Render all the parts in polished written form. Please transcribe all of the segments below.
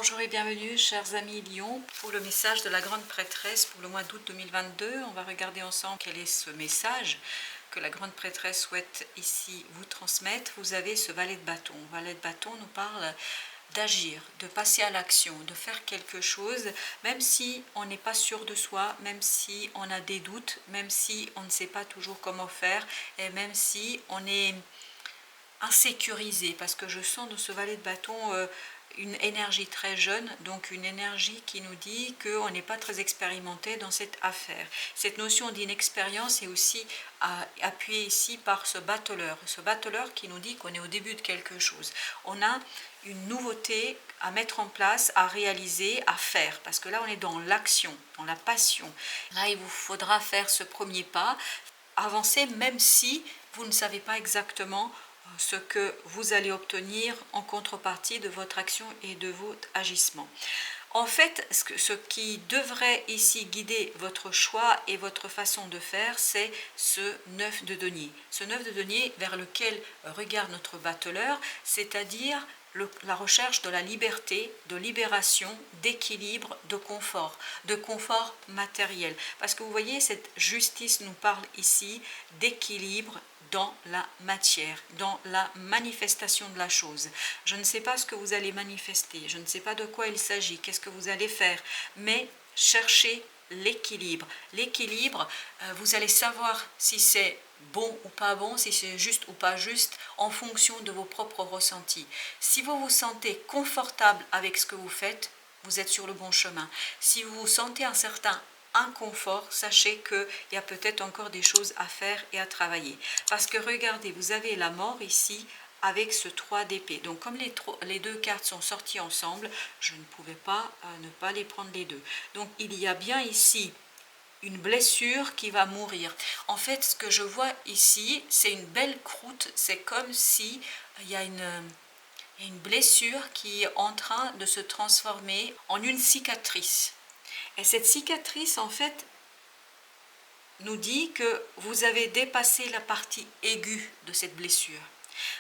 Bonjour et bienvenue chers amis Lion pour le message de la grande prêtresse pour le mois d'août 2022. On va regarder ensemble quel est ce message que la grande prêtresse souhaite ici vous transmettre. Vous avez ce valet de bâton. Le valet de bâton nous parle d'agir, de passer à l'action, de faire quelque chose, même si on n'est pas sûr de soi, même si on a des doutes, même si on ne sait pas toujours comment faire et même si on est insécurisé, parce que je sens dans ce valet de bâton une énergie très jeune, donc une énergie qui nous dit qu'on n'est pas très expérimenté dans cette affaire. Cette notion d'inexpérience est aussi appuyée ici par ce battleur qui nous dit qu'on est au début de quelque chose. On a une nouveauté à mettre en place, à réaliser, à faire, parce que là on est dans l'action, dans la passion. Là il vous faudra faire ce premier pas, avancer même si vous ne savez pas exactement ce que vous allez obtenir en contrepartie de votre action et de votre agissement. En fait, ce qui devrait ici guider votre choix et votre façon de faire, c'est ce 9 de denier. Ce 9 de denier vers lequel regarde notre battleur, c'est-à-dire la recherche de la liberté, de libération, d'équilibre, de confort matériel. Parce que vous voyez, cette justice nous parle ici d'équilibre dans la matière, dans la manifestation de la chose. Je ne sais pas ce que vous allez manifester, je ne sais pas de quoi il s'agit, qu'est-ce que vous allez faire, mais cherchez l'équilibre. L'équilibre, vous allez savoir si c'est bon ou pas bon, si c'est juste ou pas juste, en fonction de vos propres ressentis. Si vous vous sentez confortable avec ce que vous faites, vous êtes sur le bon chemin. Si vous vous sentez un certain inconfort, sachez qu'il y a peut-être encore des choses à faire et à travailler. Parce que regardez, vous avez la mort ici avec ce 3 d'épée. Donc comme les deux cartes sont sorties ensemble, je ne pouvais pas ne pas les prendre les deux. Donc il y a bien ici une blessure qui va mourir. En fait, ce que je vois ici, c'est une belle croûte. C'est comme si il y a une blessure qui est en train de se transformer en une cicatrice. Et cette cicatrice, en fait, nous dit que vous avez dépassé la partie aiguë de cette blessure.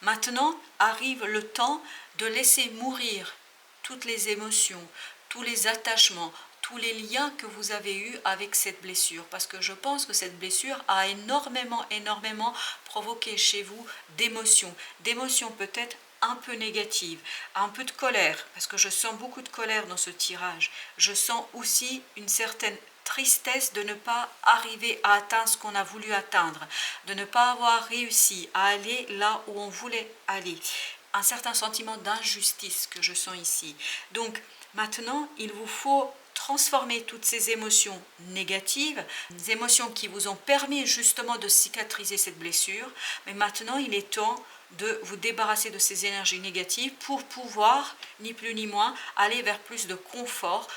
Maintenant arrive le temps de laisser mourir toutes les émotions, tous les attachements, tous les liens que vous avez eus avec cette blessure. Parce que je pense que cette blessure a énormément provoqué chez vous d'émotions peut-être un peu négatives, un peu de colère, parce que je sens beaucoup de colère dans ce tirage. Je sens aussi une certaine tristesse de ne pas arriver à atteindre ce qu'on a voulu atteindre, de ne pas avoir réussi à aller là où on voulait aller. Un certain sentiment d'injustice que je sens ici. Donc maintenant, il vous faut transformer toutes ces émotions négatives, des émotions qui vous ont permis justement de cicatriser cette blessure, mais maintenant il est temps de vous débarrasser de ces énergies négatives pour pouvoir, ni plus ni moins, aller vers plus de confort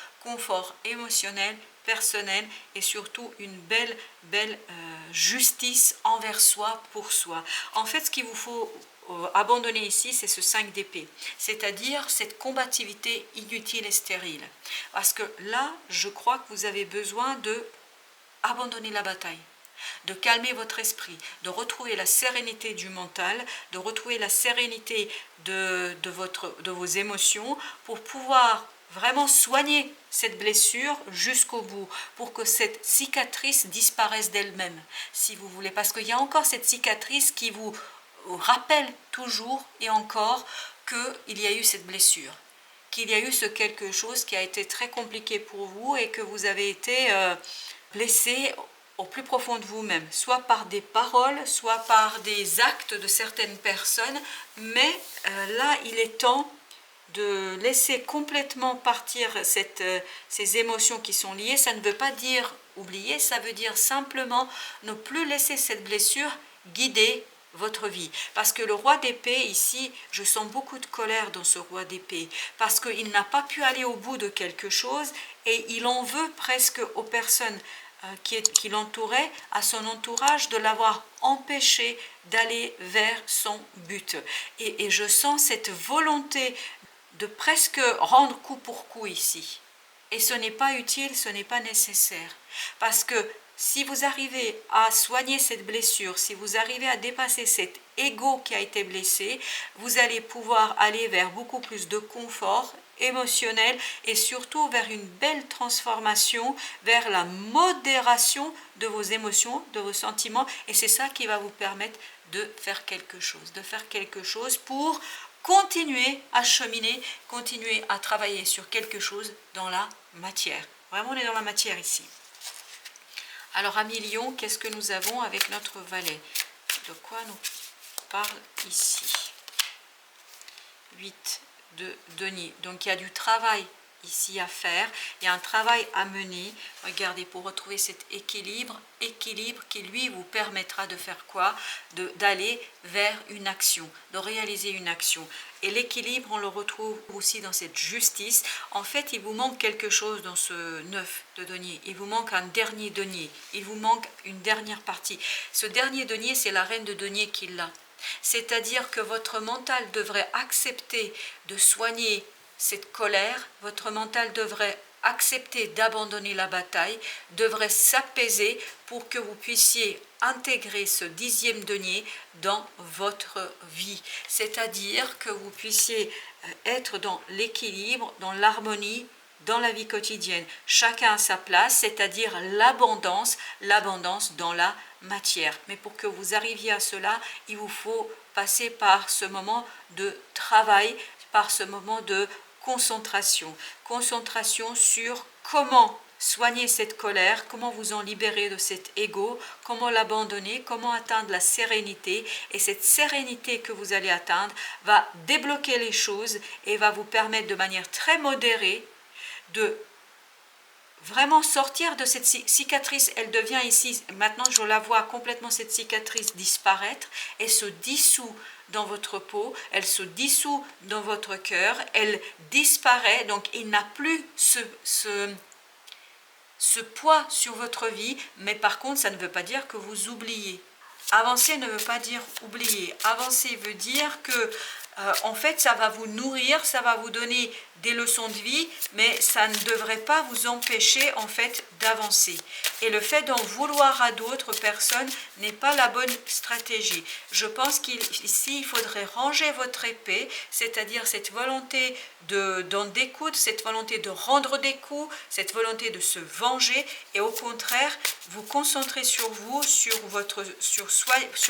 émotionnel, personnel et surtout une belle justice envers soi, pour soi. En fait, ce qu'il vous faut abandonner ici, c'est ce 5 d'épée, c'est-à-dire cette combativité inutile et stérile. Parce que là, je crois que vous avez besoin de abandonner la bataille, de calmer votre esprit, de retrouver la sérénité du mental, de retrouver la sérénité de vos émotions pour pouvoir vraiment soigner cette blessure jusqu'au bout, pour que cette cicatrice disparaisse d'elle-même, si vous voulez, parce qu'il y a encore cette cicatrice qui vous rappelle toujours et encore qu'il y a eu cette blessure, qu'il y a eu ce quelque chose qui a été très compliqué pour vous et que vous avez été blessé au plus profond de vous-même, soit par des paroles, soit par des actes de certaines personnes, mais là il est temps de laisser complètement partir ces émotions qui sont liées. Ça ne veut pas dire oublier, ça veut dire simplement ne plus laisser cette blessure guider votre vie. Parce que le roi d'épée ici, je sens beaucoup de colère dans ce roi d'épée, parce qu'il n'a pas pu aller au bout de quelque chose et il en veut presque aux personnes qui l'entouraient, à son entourage, de l'avoir empêché d'aller vers son but. Et je sens cette volonté de presque rendre coup pour coup ici. Et ce n'est pas utile, ce n'est pas nécessaire. Parce que si vous arrivez à soigner cette blessure, si vous arrivez à dépasser cet ego qui a été blessé, vous allez pouvoir aller vers beaucoup plus de confort émotionnelle et surtout vers une belle transformation, vers la modération de vos émotions, de vos sentiments. Et c'est ça qui va vous permettre de faire quelque chose pour continuer à cheminer, continuer à travailler sur quelque chose dans la matière. Vraiment, on est dans la matière ici. Alors, amis Lion, qu'est-ce que nous avons avec notre valet? De quoi nous parle ici? 8 de denier. Donc, il y a du travail ici à faire. Il y a un travail à mener. Regardez, pour retrouver cet équilibre qui, lui, vous permettra de faire quoi? D'aller vers une action, de réaliser une action. Et l'équilibre, on le retrouve aussi dans cette justice. En fait, il vous manque quelque chose dans ce 9 de denier. Il vous manque un dernier denier. Il vous manque une dernière partie. Ce dernier denier, c'est la reine de denier qui l'a. C'est-à-dire que votre mental devrait accepter de soigner cette colère, votre mental devrait accepter d'abandonner la bataille, devrait s'apaiser pour que vous puissiez intégrer ce 10e denier dans votre vie. C'est-à-dire que vous puissiez être dans l'équilibre, dans l'harmonie, dans la vie quotidienne. Chacun à sa place, c'est-à-dire l'abondance dans la matière. Mais pour que vous arriviez à cela, il vous faut passer par ce moment de travail, par ce moment de concentration sur comment soigner cette colère, comment vous en libérer de cet ego, comment l'abandonner, comment atteindre la sérénité. Et cette sérénité que vous allez atteindre va débloquer les choses et va vous permettre de manière très modérée de vraiment sortir de cette cicatrice. Elle devient ici, maintenant je la vois complètement, cette cicatrice disparaître et se dissout dans votre peau, elle se dissout dans votre cœur, elle disparaît, donc il n'a plus ce poids sur votre vie, mais par contre ça ne veut pas dire que vous oubliez. Avancer ne veut pas dire oublier. Avancer veut dire que en fait, ça va vous nourrir, ça va vous donner des leçons de vie, mais ça ne devrait pas vous empêcher en fait d'avancer. Et le fait d'en vouloir à d'autres personnes n'est pas la bonne stratégie. Je pense qu'ici, il faudrait ranger votre épée, c'est-à-dire cette volonté d'en découdre, cette volonté de rendre des coups, cette volonté de se venger, et au contraire, vous concentrer sur vous, sur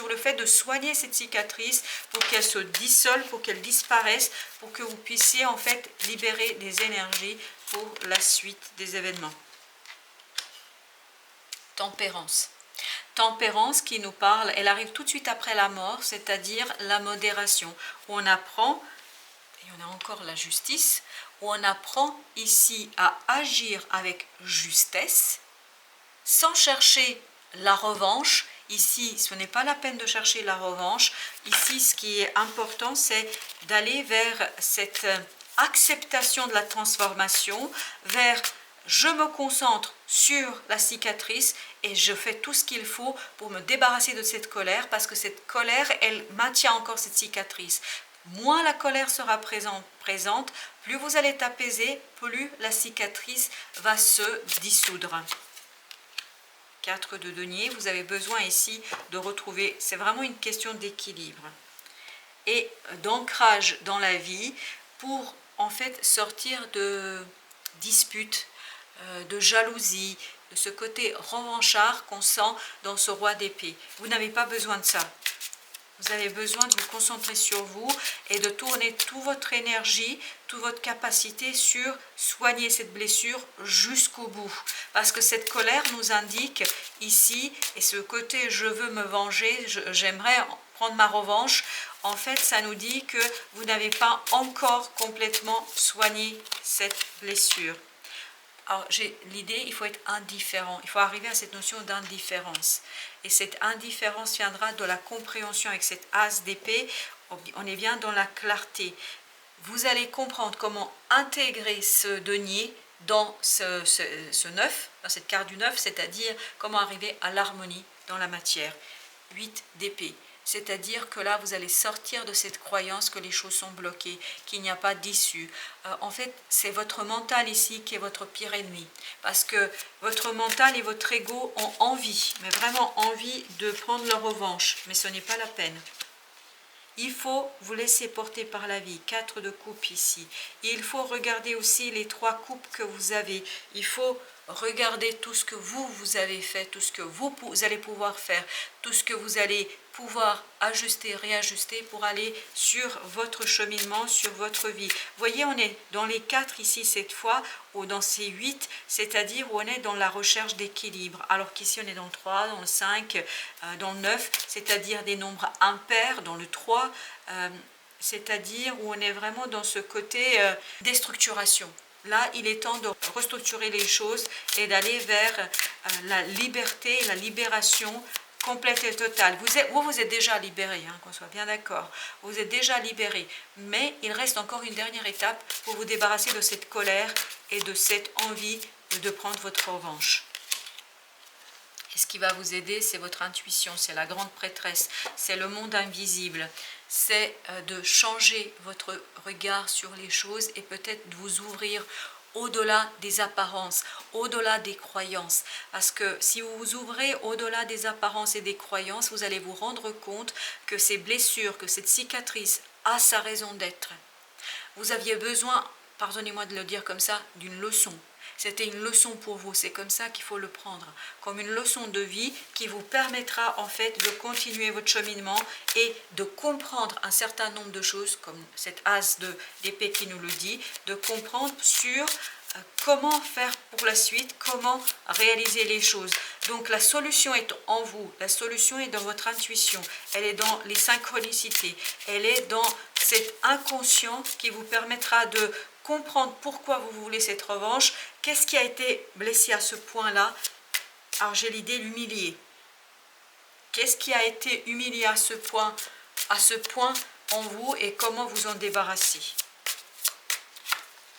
le fait de soigner cette cicatrice pour qu'elle se dissole, pour qu'elle disparaisse, pour que vous puissiez en fait libérer des énergies pour la suite des événements. Tempérance. Tempérance qui nous parle, elle arrive tout de suite après la mort, c'est-à-dire la modération, où on apprend, et on a encore la justice, où on apprend ici à agir avec justesse, sans chercher la revanche. Ici, ce n'est pas la peine de chercher la revanche. Ici, ce qui est important, c'est d'aller vers cette acceptation de la transformation, vers je me concentre sur la cicatrice et je fais tout ce qu'il faut pour me débarrasser de cette colère, parce que cette colère, elle maintient encore cette cicatrice. Moins la colère sera présente, plus vous allez t'apaiser, plus la cicatrice va se dissoudre. 4 de denier, vous avez besoin ici de retrouver, c'est vraiment une question d'équilibre et d'ancrage dans la vie pour en fait sortir de disputes, de jalousie, de ce côté revanchard qu'on sent dans ce roi d'épée. Vous n'avez pas besoin de ça. Vous avez besoin de vous concentrer sur vous et de tourner toute votre énergie, toute votre capacité sur soigner cette blessure jusqu'au bout. Parce que cette colère nous indique ici, et ce côté je veux me venger, j'aimerais prendre ma revanche, en fait ça nous dit que vous n'avez pas encore complètement soigné cette blessure. Alors j'ai l'idée, il faut être indifférent, il faut arriver à cette notion d'indifférence. Et cette indifférence viendra de la compréhension avec cette as d'épée, on est bien dans la clarté. Vous allez comprendre comment intégrer ce denier dans ce 9, dans cette carte du 9, c'est-à-dire comment arriver à l'harmonie dans la matière. 8 d'épée. C'est-à-dire que là, vous allez sortir de cette croyance que les choses sont bloquées, qu'il n'y a pas d'issue. En fait, c'est votre mental ici qui est votre pire ennemi. Parce que votre mental et votre ego ont envie, mais vraiment envie de prendre leur revanche. Mais ce n'est pas la peine. Il faut vous laisser porter par la vie. 4 de coupe ici. Et il faut regarder aussi les 3 coupes que vous avez. Il faut regarder tout ce que vous avez fait, tout ce que vous allez pouvoir faire, tout ce que vous allez pouvoir ajuster, réajuster pour aller sur votre cheminement, sur votre vie. Vous voyez, on est dans les 4 ici cette fois, ou dans ces 8, c'est-à-dire où on est dans la recherche d'équilibre. Alors qu'ici on est dans le 3, dans le 5, dans le 9, c'est-à-dire des nombres impairs, dans le 3, c'est-à-dire où on est vraiment dans ce côté déstructuration. Là, il est temps de restructurer les choses et d'aller vers la liberté, la libération complète et totale. Vous êtes déjà libéré, hein, qu'on soit bien d'accord. Vous êtes déjà libéré. Mais il reste encore une dernière étape pour vous débarrasser de cette colère et de cette envie de prendre votre revanche. Et ce qui va vous aider, c'est votre intuition, c'est la grande prêtresse, c'est le monde invisible. C'est de changer votre regard sur les choses et peut-être de vous ouvrir au-delà des apparences, au-delà des croyances. Parce que si vous vous ouvrez au-delà des apparences et des croyances, vous allez vous rendre compte que ces blessures, que cette cicatrice a sa raison d'être. Vous aviez besoin, pardonnez-moi de le dire comme ça, d'une leçon. C'était une leçon pour vous, c'est comme ça qu'il faut le prendre, comme une leçon de vie qui vous permettra en fait de continuer votre cheminement et de comprendre un certain nombre de choses, comme cette as d'épée qui nous le dit, de comprendre sur comment faire pour la suite, comment réaliser les choses. Donc la solution est en vous, la solution est dans votre intuition, elle est dans les synchronicités, elle est dans cet inconscient qui vous permettra de comprendre pourquoi vous voulez cette revanche, qu'est-ce qui a été blessé à ce point-là. Alors j'ai l'idée l'humilier. Qu'est-ce qui a été humilié à ce point en vous et comment vous en débarrasser.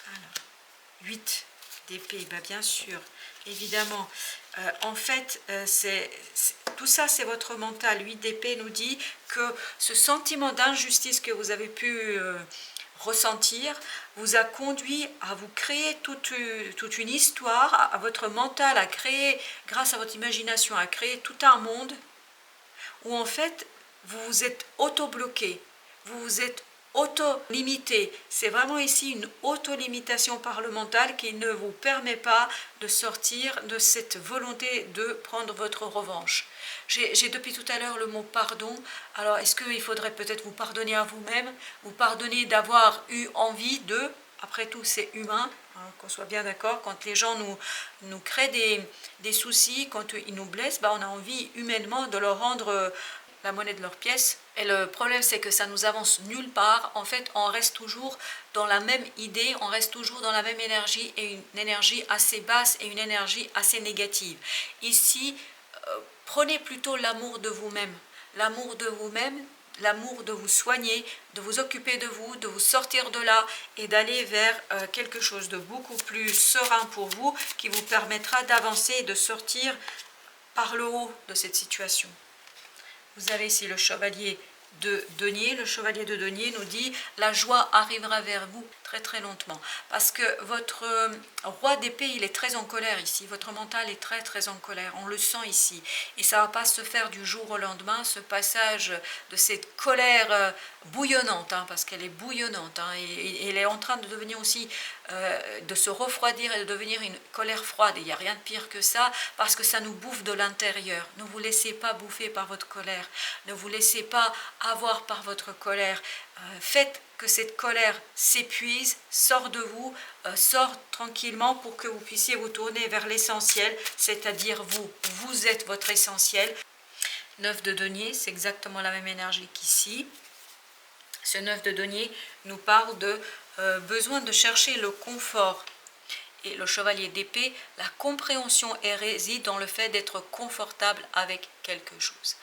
Alors, 8 d'épée, bien sûr, évidemment. En fait, tout ça, c'est votre mental. 8 d'épée nous dit que ce sentiment d'injustice que vous avez pu ressentir vous a conduit à vous créer toute une histoire, à votre mental, à créer, grâce à votre imagination, à créer tout un monde où en fait vous vous êtes auto-bloqué, vous vous êtes auto-limité. C'est vraiment ici une auto-limitation par le mental qui ne vous permet pas de sortir de cette volonté de prendre votre revanche. J'ai depuis tout à l'heure le mot pardon. Alors est-ce qu'il faudrait peut-être vous pardonner à vous-même, vous pardonner d'avoir eu envie de, après tout c'est humain, hein, qu'on soit bien d'accord, quand les gens nous créent des soucis, quand ils nous blessent, on a envie humainement de leur rendre la monnaie de leur pièce. Et le problème, c'est que ça nous avance nulle part. En fait, on reste toujours dans la même idée, on reste toujours dans la même énergie, et une énergie assez basse et une énergie assez négative. Ici, prenez plutôt l'amour de vous-même. L'amour de vous-même, l'amour de vous soigner, de vous occuper de vous sortir de là et d'aller vers quelque chose de beaucoup plus serein pour vous, qui vous permettra d'avancer et de sortir par le haut de cette situation. Vous avez ici le chevalier de denier. Le chevalier de denier nous dit « La joie arrivera vers vous très très lentement ». Parce que votre roi d'épée, il est très en colère ici. Votre mental est très très en colère. On le sent ici. Et ça ne va pas se faire du jour au lendemain, ce passage de cette colère bouillonnante, hein, parce qu'elle est bouillonnante. Hein, et elle est en train de devenir aussi, de se refroidir et de devenir une colère froide. Et il n'y a rien de pire que ça, parce que ça nous bouffe de l'intérieur. Ne vous laissez pas bouffer par votre colère. Ne vous laissez pas avoir par votre colère. Faites que cette colère s'épuise, sort de vous, sort tranquillement pour que vous puissiez vous tourner vers l'essentiel, c'est-à-dire vous. Vous êtes votre essentiel. 9 de denier, c'est exactement la même énergie qu'ici. Ce 9 de denier nous parle de besoin de chercher le confort. Et le chevalier d'épée, la compréhension réside dans le fait d'être confortable avec quelque chose.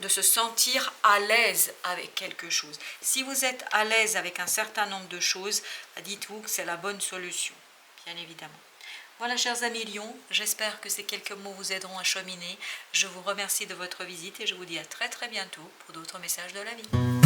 De se sentir à l'aise avec quelque chose. Si vous êtes à l'aise avec un certain nombre de choses, dites-vous que c'est la bonne solution, bien évidemment. Voilà, chers amis lions, j'espère que ces quelques mots vous aideront à cheminer. Je vous remercie de votre visite et je vous dis à très très bientôt pour d'autres messages de la vie.